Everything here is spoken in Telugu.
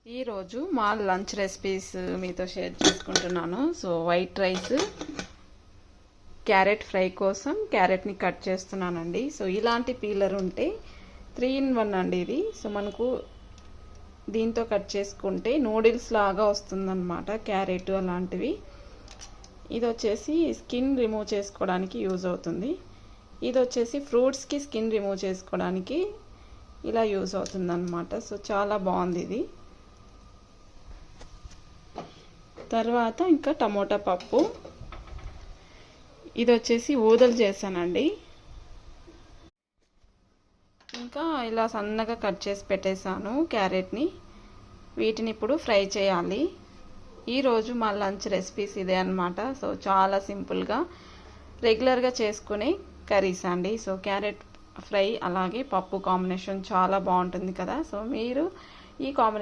ఈరోజు మా లంచ్ రెసిపీస్ మీతో షేర్ చేసుకుంటున్నాను. So white rice, carrot fry కోసం క్యారెట్ని కట్ చేస్తున్నానండి. సో ఇలాంటి పీలర్ ఉంటే 3 in 1 అండి ఇది. సో మనకు దీంతో కట్ చేసుకుంటే నూడిల్స్ లాగా వస్తుందన్నమాట క్యారెట్ అలాంటివి. ఇది వచ్చేసి స్కిన్ రిమూవ్ చేసుకోవడానికి యూజ్ అవుతుంది. ఇది వచ్చేసి ఫ్రూట్స్కి స్కిన్ రిమూవ్ చేసుకోవడానికి ఇలా యూజ్ అవుతుంది అన్నమాట. సో చాలా బాగుంది ఇది. తర్వాత ఇంకా టమోటా పప్పు, ఇది వచ్చేసి ఊదలు చేశానండి. ఇంకా ఇలా సన్నగా కట్ చేసి పెట్టేశాను క్యారెట్ని. వీటిని ఇప్పుడు ఫ్రై చేయాలి. ఈరోజు మా లంచ్ రెసిపీస్ ఇదే అన్నమాట. సో చాలా సింపుల్గా రెగ్యులర్గా చేసుకునే కర్రీస్ అండి. సో క్యారెట్ ఫ్రై అలాగే పప్పు కాంబినేషన్ చాలా బాగుంటుంది కదా. సో మీరు ఈ కాంబినేషన్